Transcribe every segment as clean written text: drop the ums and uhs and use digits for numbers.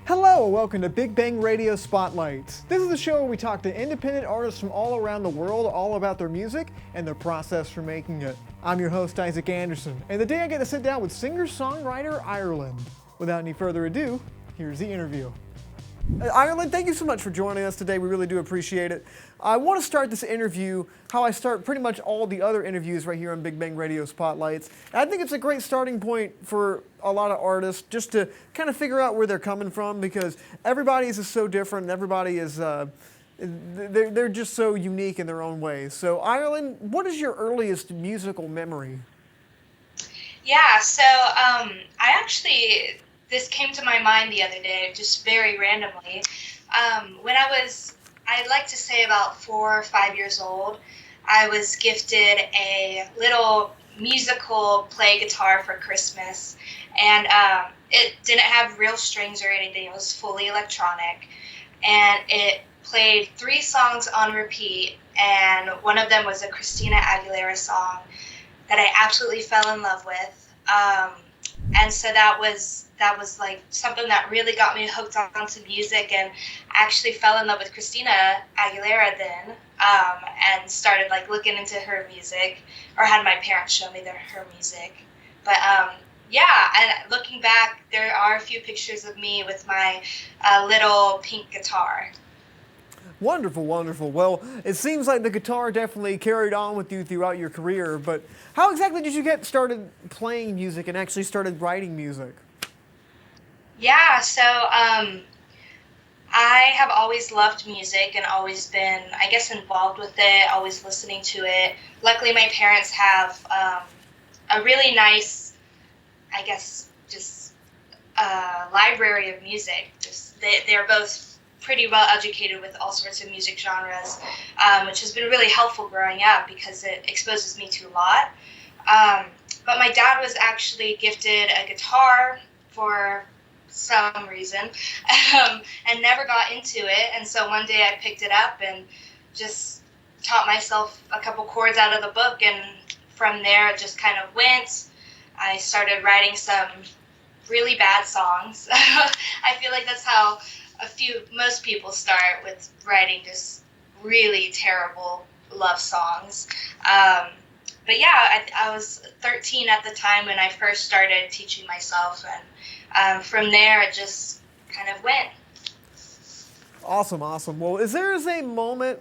Hello and welcome to Big Bang Radio Spotlights. This is the show where we talk to independent artists from all around the world all about their music and their process for making it. I'm your host Isaac Anderson, and today I get to sit down with singer-songwriter Ireland. Without any further ado, here's the interview. Ireland, thank you so much for joining us today. We really do appreciate it. I want to start this interview how I start pretty much all the other interviews right here on Big Bang Radio Spotlights. And I think it's a great starting point for a lot of artists just to kind of figure out where they're coming from, because everybody is so different and everybody is they're just so unique in their own ways. So Ireland, what is your earliest musical memory? Yeah, this came to my mind the other day, just very randomly. I'd like to say about 4 or 5 years old, I was gifted a little musical play guitar for Christmas. And it didn't have real strings or anything. It was fully electronic. And it played 3 songs on repeat. And one of them was a Christina Aguilera song that I absolutely fell in love with. And so that was like something that really got me hooked onto music, and I actually fell in love with Christina Aguilera then, and started like looking into her music, or had my parents show me her music. But yeah, and looking back, there are a few pictures of me with my little pink guitar. Wonderful, wonderful. Well, it seems like the guitar definitely carried on with you throughout your career, but how exactly did you get started playing music and actually started writing music? Yeah, I have always loved music and always been, I guess, involved with it, always listening to it. Luckily, my parents have a really nice, I guess, just library of music. They're both pretty well educated with all sorts of music genres, which has been really helpful growing up because it exposes me to a lot. But my dad was actually gifted a guitar for some reason, and never got into it. And so one day I picked it up and just taught myself a couple chords out of the book, and from there it just kind of went. I started writing some really bad songs. I feel like that's how most people start, with writing just really terrible love songs. But yeah, I was 13 at the time when I first started teaching myself, and from there it just kind of went. Awesome, awesome. Well, is there a moment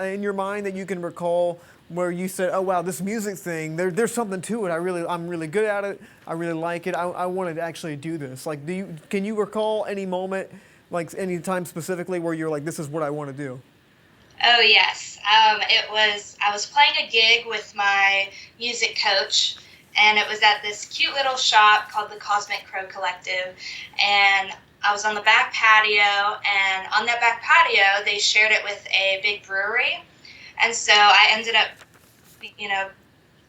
in your mind that you can recall where you said, "Oh wow, this music thing, there's something to it. I'm really good at it. I really like it. I wanted to actually do this." Like, can you recall any moment, like any time specifically, where you're like, "This is what I want to do"? Oh yes, I was playing a gig with my music coach, and it was at this cute little shop called the Cosmic Crow Collective, and I was on the back patio, and on that back patio they shared it with a big brewery, and so I ended up,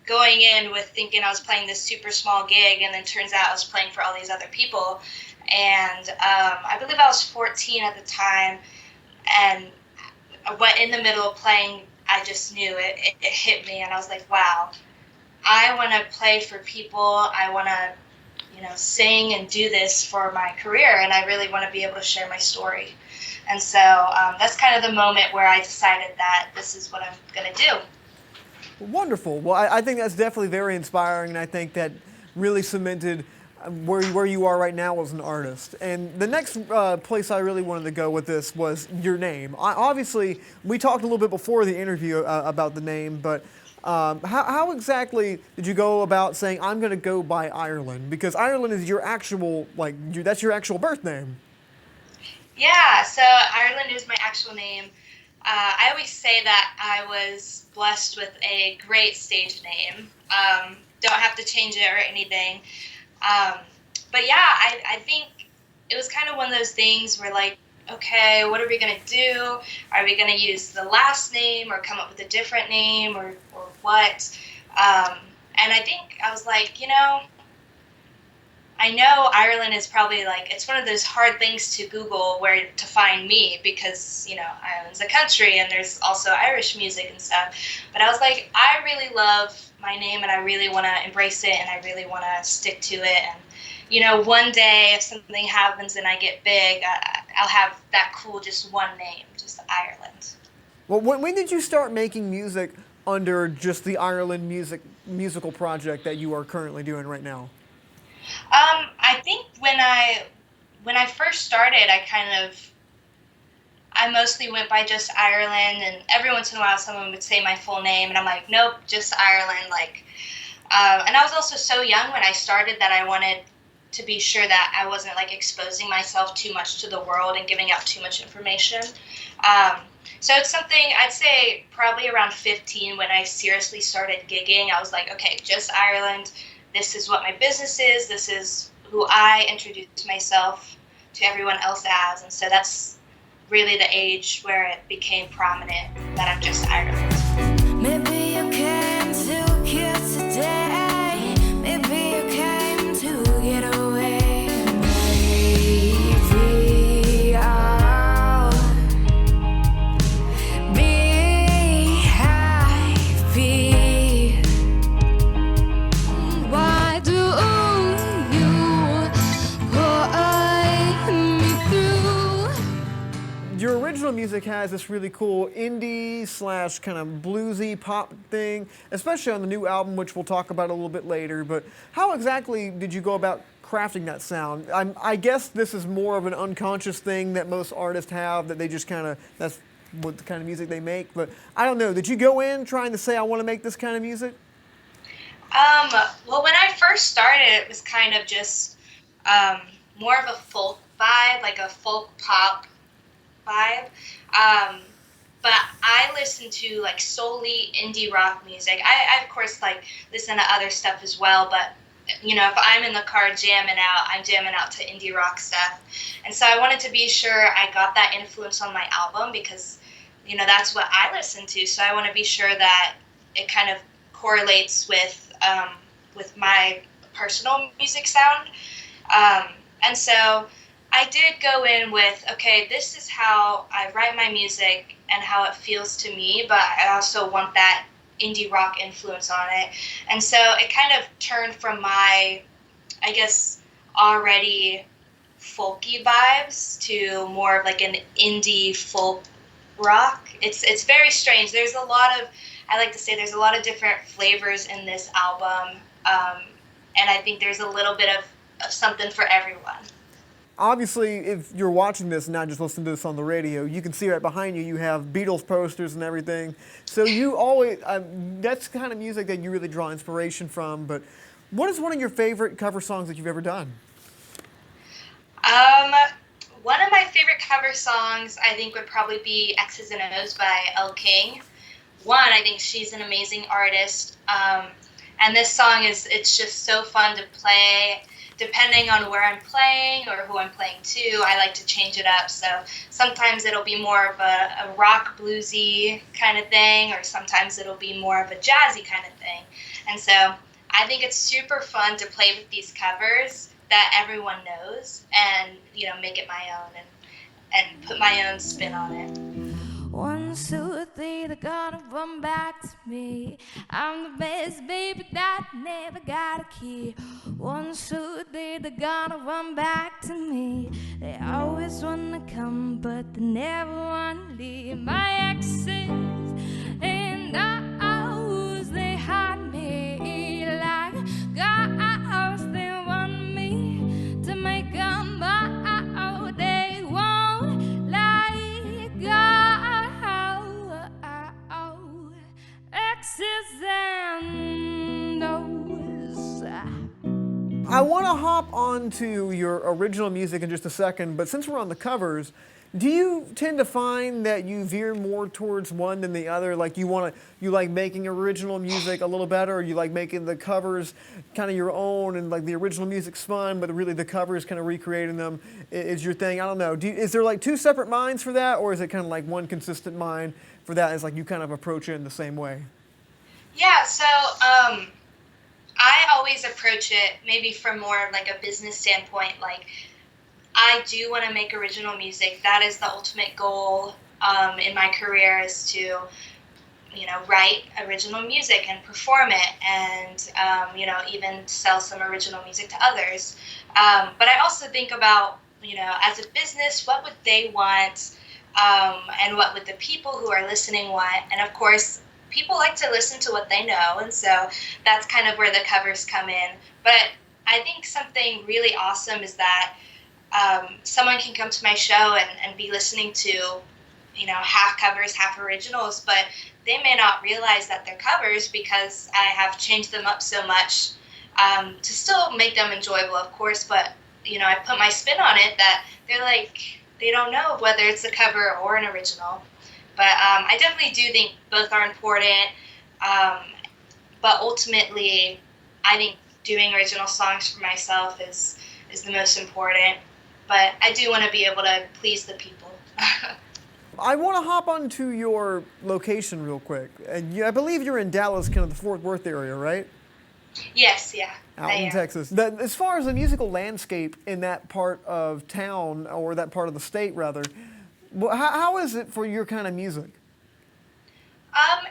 going in with thinking I was playing this super small gig, and then turns out I was playing for all these other people, and I believe I was 14 at the time, and what in the middle of playing, I just knew it hit me, and I was like, wow, I want to play for people. I want to, sing and do this for my career, and I really want to be able to share my story. And so that's kind of the moment where I decided that this is what I'm going to do. Wonderful. Well, I think that's definitely very inspiring, and I think that really cemented where you are right now as an artist. And the next place I really wanted to go with this was your name. Obviously, we talked a little bit before the interview about the name, but how exactly did you go about saying, "I'm going to go by Ireland"? Because Ireland is your actual, that's your actual birth name. Yeah, so Ireland is my actual name. I always say that I was blessed with a great stage name. Don't have to change it or anything. But yeah, I think it was kind of one of those things where, like, okay, what are we going to do? Are we going to use the last name or come up with a different name or what? And I think I was like, I know Ireland is probably it's one of those hard things to Google where to find me, because, Ireland's a country and there's also Irish music and stuff. But I was like, I really love my name and I really want to embrace it and I really want to stick to it. And, one day if something happens and I get big, I'll have that cool just one name, just Ireland. Well, when did you start making music under just the Ireland musical project that you are currently doing right now? I think when I first started, I mostly went by just Ireland, and every once in a while someone would say my full name, and I'm like, nope, just Ireland. And I was also so young when I started that I wanted to be sure that I wasn't like exposing myself too much to the world and giving out too much information. Um, so it's something I'd say probably around 15 when I seriously started gigging. I was like, okay, just Ireland. This is what my business is. This is who I introduce myself to everyone else as. And so that's really the age where it became prominent that I'm just Ireland. Maybe you came to kiss today. Maybe you came to get away. Maybe I'll be happy. Why do you put me through? Your original music has this really cool indie slash kind of bluesy pop thing, especially on the new album, which we'll talk about a little bit later. But how exactly did you go about crafting that sound? I guess this is more of an unconscious thing that most artists have, that they just kind of, that's what the kind of music they make. But I don't know, did you go in trying to say, I want to make this kind of music? Well, when I first started, it was kind of just more of a folk vibe, like a folk pop vibe. But I listen to like solely indie rock music. I of course like listen to other stuff as well, but if I'm in the car jamming out, I'm jamming out to indie rock stuff. And so I wanted to be sure I got that influence on my album because that's what I listen to. So I want to be sure that it kind of correlates with my personal music sound. And so I did go in with, okay, this is how I write my music and how it feels to me, but I also want that indie rock influence on it. And so it kind of turned from my, I guess, already folky vibes to more of like an indie folk rock. It's very strange. I like to say there's a lot of different flavors in this album, and I think there's a little bit of something for everyone. Obviously, if you're watching this and not just listening to this on the radio, you can see right behind you, you have Beatles posters and everything. So you always, that's the kind of music that you really draw inspiration from. But what is one of your favorite cover songs that you've ever done? One of my favorite cover songs, I think, would probably be X's and O's by Elle King. One, I think she's an amazing artist. And this song it's just so fun to play. Depending on where I'm playing or who I'm playing to, I like to change it up. So sometimes it'll be more of a rock bluesy kind of thing, or sometimes it'll be more of a jazzy kind of thing. And so I think it's super fun to play with these covers that everyone knows and, make it my own and put my own spin on it. 1, 2, 3, they're gonna run back to me. I'm the best baby that never got a key. 1, 2, 3, they're gonna run back to me. They always wanna come, but they never wanna leave. My exes and ours, they hide me like ghosts. They want me to make them bow. They won't let go. X's and O's. I want to hop onto your original music in just a second, but since we're on the covers, do you tend to find that you veer more towards one than the other? Like you like making original music a little better, or you like making the covers kind of your own, and like the original music's fun, but really the covers kind of recreating them is your thing? I don't know. Is there like two separate minds for that, or is it kind of like one consistent mind for that? Is like you kind of approach it in the same way? Yeah, so I always approach it maybe from more of like a business standpoint. Like, I do want to make original music. That is the ultimate goal in my career, is to, write original music and perform it and, even sell some original music to others. But I also think about, as a business, what would they want, and what would the people who are listening want? And of course, people like to listen to what they know, and so that's kind of where the covers come in. But I think something really awesome is that someone can come to my show and be listening to, half covers, half originals, but they may not realize that they're covers because I have changed them up so much, to still make them enjoyable, of course, but, I put my spin on it that they're like, they don't know whether it's a cover or an original. But I definitely do think both are important, but ultimately, I think doing original songs for myself is the most important. But I do want to be able to please the people. I want to hop onto your location real quick. I believe you're in Dallas, kind of the Fort Worth area, right? Yes, yeah. Out in Texas. As far as the musical landscape in that part of town, or that part of the state, rather, how is it for your kind of music?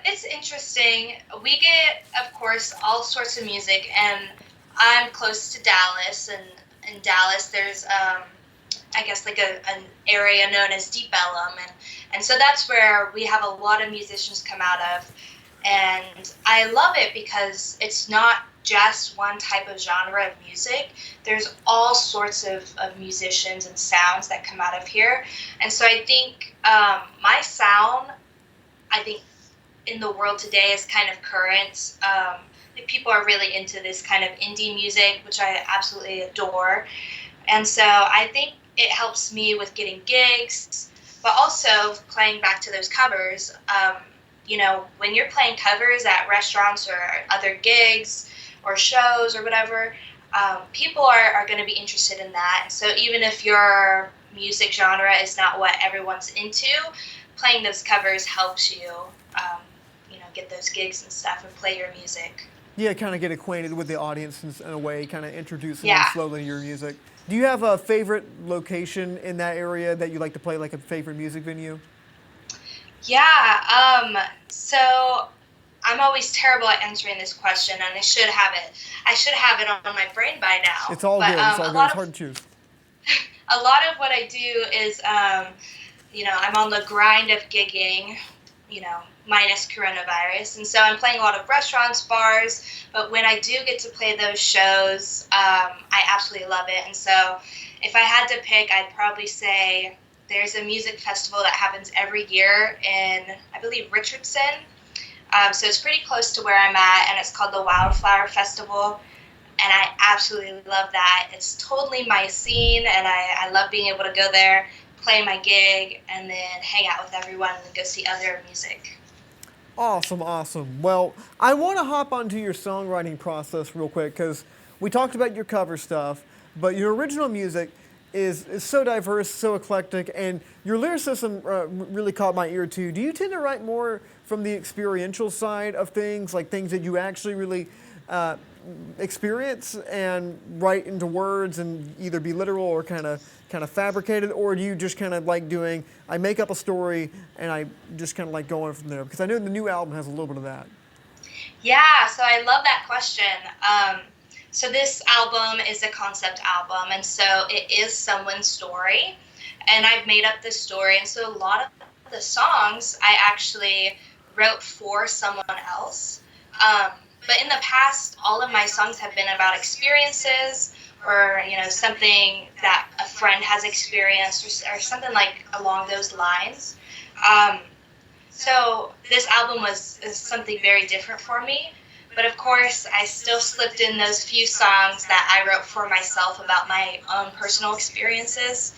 It's interesting. We get, of course, all sorts of music, and I'm close to Dallas, and in Dallas there's, I guess, like an area known as Deep Ellum, and so that's where we have a lot of musicians come out of, and I love it because it's not just one type of genre of music. There's all sorts of musicians and sounds that come out of here, and so I think my sound, I think, in the world today is kind of current. Like, people are really into this kind of indie music, which I absolutely adore. And so I think it helps me with getting gigs, but also playing back to those covers. When you're playing covers at restaurants or other gigs or shows or whatever, people are going to be interested in that. And so even if your music genre is not what everyone's into, playing those covers helps you, get those gigs and stuff and play your music. Yeah, kind of get acquainted with the audience in a way, kind of introducing them slowly to your music. Do you have a favorite location in that area that you like to play, like a favorite music venue? Yeah, so I'm always terrible at answering this question, and I should have it on my brain by now. It's all good. It's all good. It's hard to choose. A lot of what I do is, I'm on the grind of gigging, minus coronavirus. And so I'm playing a lot of restaurants, bars, but when I do get to play those shows, I absolutely love it. And so if I had to pick, I'd probably say there's a music festival that happens every year in, I believe, Richardson. So it's pretty close to where I'm at, and it's called the Wildflower Festival. And I absolutely love that. It's totally my scene, and I love being able to go there, play my gig, and then hang out with everyone and go see other music. Awesome. Well, I want to hop onto your songwriting process real quick, because we talked about your cover stuff, but your original music is so diverse, so eclectic, and your lyricism really caught my ear too. Do you tend to write more from the experiential side of things, like things that you actually really experience and write into words and either be literal or kind of fabricated, or do you just kind of like doing, I make up a story and I just kind of like going from there? Because I know the new album has a little bit of that. Yeah, so I love that question. So this album is a concept album, and so it is someone's story, and I've made up this story, and so a lot of the songs I actually wrote for someone else. But in the past, all of my songs have been about experiences, or something that a friend has experienced, or something like along those lines. So this album is something very different for me. But of course, I still slipped in those few songs that I wrote for myself about my own personal experiences.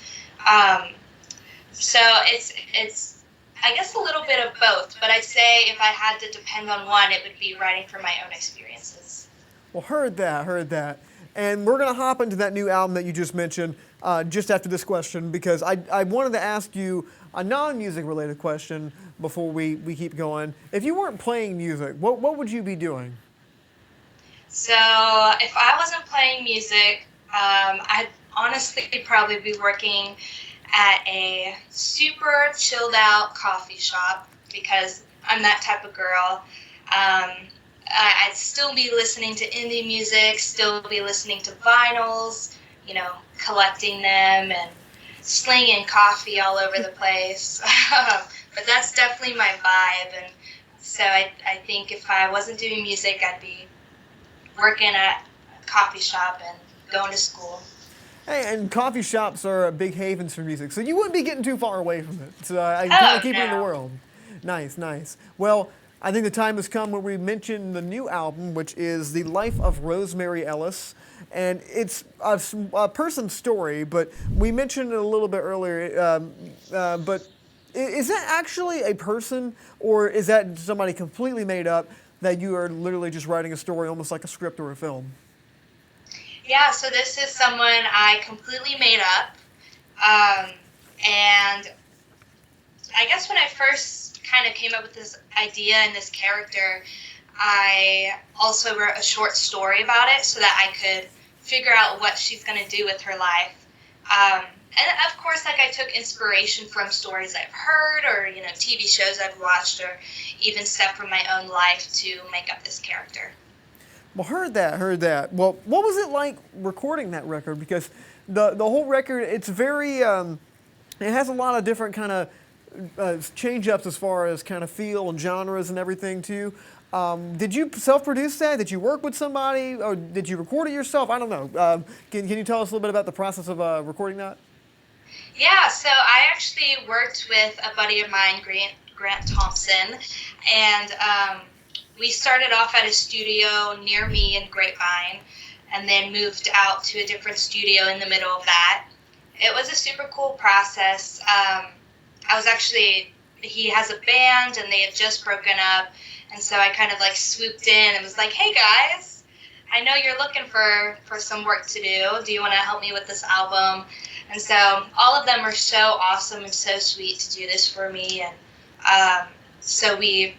So it's I guess a little bit of both, but I'd say if I had to depend on one, it would be writing for my own experiences. Well, heard that. And we're going to hop into that new album that you just mentioned just after this question, because I wanted to ask you a non-music related question before we keep going. If you weren't playing music, what would you be doing? So if I wasn't playing music, I'd honestly probably be working at a super chilled out coffee shop, because I'm that type of girl. I'd still be listening to indie music, still be listening to vinyls, collecting them and slinging coffee all over the place. But that's definitely my vibe. And so I think if I wasn't doing music, I'd be working at a coffee shop and going to school. Hey, and coffee shops are big havens for music, so you wouldn't be getting too far away from it. So I kind of keep it in the world. Nice, nice. Well, I think the time has come where we mention the new album, which is The Life of Rosemary Ellis. And it's a person's story, but we mentioned it a little bit earlier. But is that actually a person, or is that somebody completely made up that you are literally just writing a story almost like a script or a film? Yeah, so this is someone I completely made up. And I guess when I first kind of came up with this idea and this character, I also wrote a short story about it so that I could figure out what she's going to do with her life. And of course, like, I took inspiration from stories I've heard or, TV shows I've watched, or even stuff from my own life to make up this character. Well, heard that. Well, what was it like recording that record? Because the whole record, it's very, it has a lot of different kind of change-ups as far as kind of feel and genres and everything too. Did you self-produce that? Did you work with somebody, or did you record it yourself? I don't know. Can you tell us a little bit about the process of recording that? Yeah, so I actually worked with a buddy of mine, Grant Thompson, and we started off at a studio near me in Grapevine, and then moved out to a different studio in the middle of that. It was a super cool process. He has a band, and they had just broken up, and so I kind of like swooped in and was like, hey guys, I know you're looking for some work to do. Do you want to help me with this album? And so all of them are so awesome and so sweet to do this for me. And so we,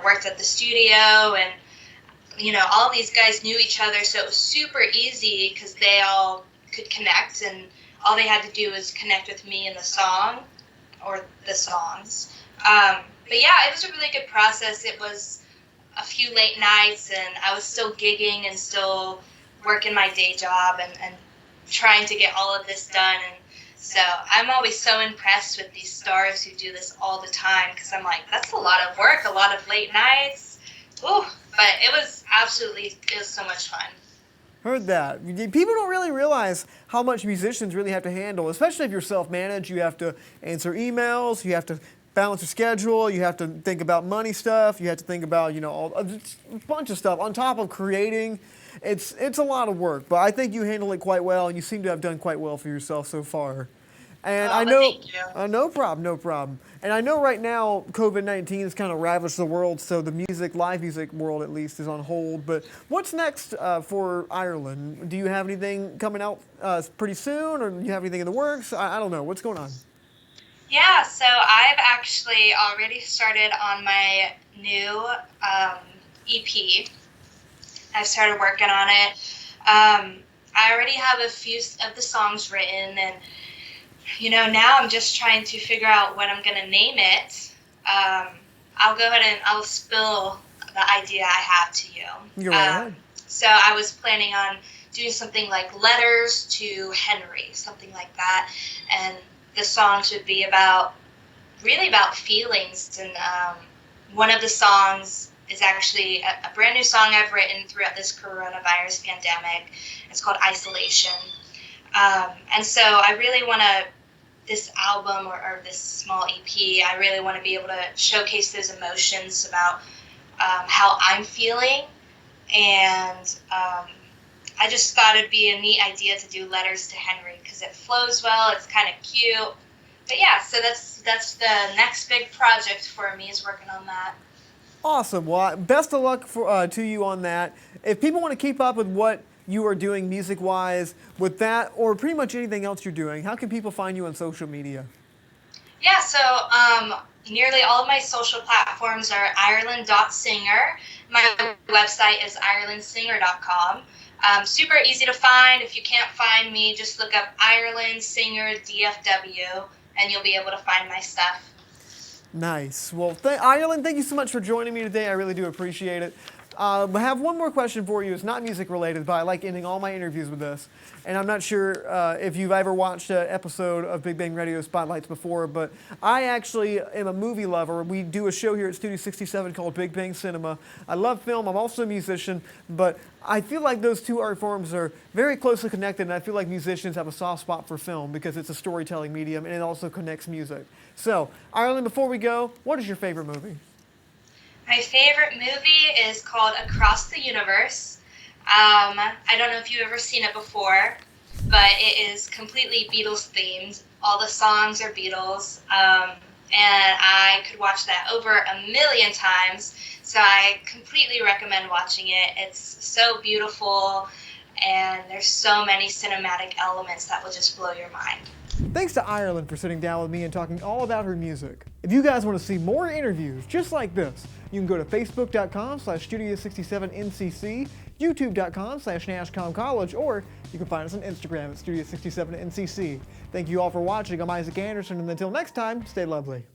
worked at the studio, and, all these guys knew each other. So it was super easy because they all could connect, and all they had to do was connect with me and the song or the songs. But yeah, it was a really good process. It was a few late nights, and I was still gigging and still working my day job and trying to get all of this done. And so I'm always so impressed with these stars who do this all the time, because I'm like, that's a lot of work, a lot of late nights. Ooh, but it was so much fun. Heard that. People don't really realize how much musicians really have to handle, especially if you're self-managed. You have to answer emails, you have to balance your schedule, you have to think about money stuff, you have to think about, a bunch of stuff on top of creating. It's a lot of work, but I think you handle it quite well, and you seem to have done quite well for yourself so far. And I know, thank you. No problem. And I know right now COVID-19 has kind of ravaged the world, so the live music world at least, is on hold. But what's next for Ireland? Do you have anything coming out pretty soon, or do you have anything in the works? I don't know. What's going on? Yeah, so I've actually already started on my new EP. I've started working on it. I already have a few of the songs written, and now I'm just trying to figure out what I'm going to name it. I'll go ahead and I'll spill the idea I have to you. Go right ahead. So I was planning on doing something like Letters to Henry, something like that. And the songs would be about feelings. And one of the songs is actually a brand new song I've written throughout this coronavirus pandemic. It's called Isolation. And so I really want to, this album or this small EP, I really want to be able to showcase those emotions about how I'm feeling. And I just thought it'd be a neat idea to do Letters to Henry because it flows well, it's kind of cute. But yeah, so that's the next big project for me, is working on that. Awesome. Well, best of luck to you on that. If people want to keep up with what you are doing music-wise with that, or pretty much anything else you're doing, how can people find you on social media? Yeah, so nearly all of my social platforms are ireland.singer. My website is irelandsinger.com. Super easy to find. If you can't find me, just look up Ireland Singer DFW, and you'll be able to find my stuff. Nice. Well, Ireland, thank you so much for joining me today. I really do appreciate it. I have one more question for you. It's not music related, but I like ending all my interviews with this. And I'm not sure if you've ever watched an episode of Big Bang Radio Spotlights before, but I actually am a movie lover. We do a show here at Studio 67 called Big Bang Cinema. I love film. I'm also a musician, but I feel like those two art forms are very closely connected, and I feel like musicians have a soft spot for film because it's a storytelling medium and it also connects music. So, Ireland, before we go, what is your favorite movie? My favorite movie is called Across the Universe. I don't know if you've ever seen it before, but it is completely Beatles themed. All the songs are Beatles, and I could watch that over 1,000,000 times. So I completely recommend watching it. It's so beautiful, and there's so many cinematic elements that will just blow your mind. Thanks to Ireland for sitting down with me and talking all about her music. If you guys want to see more interviews just like this, you can go to facebook.com/Studio67NCC, youtube.com/NashComCollege, or you can find us on Instagram at Studio67NCC. Thank you all for watching. I'm Isaac Anderson, and until next time, stay lovely.